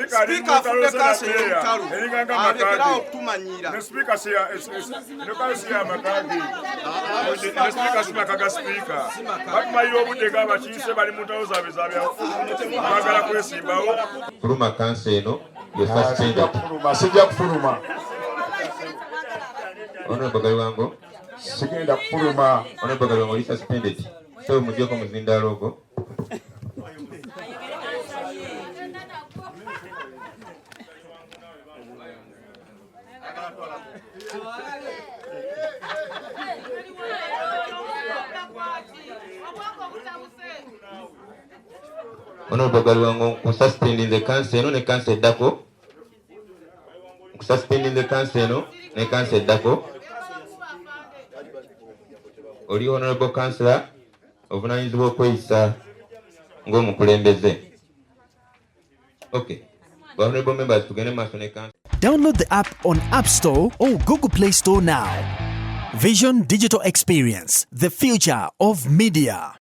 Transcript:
Sipiika afudde kanso y'olutalo alekerawo okutumanyiira. Sipiika simakaga sipiika batumayira obudde ng'abakiise bali mu ntalo zaabwe zaabagala kwesimbawo. Fuluma kanso eno ye suspended. Sijja kufuluma. Honorable Galiwango. Sigenda kufuluma. Honorable Galiwango is suspended. So mujjeko muzinda logo. Honorable Galiwango suspending the council eno ne council eddako. Suspending the council eno ne council eddako. Oli honorable councillor obunaanyizibwa okweyisa ng'omukulembeze. Okay. Honorable members, tugende maaso ne council. Download the app on App Store or Google Play Store now. Vision Digital Experience, the future of media.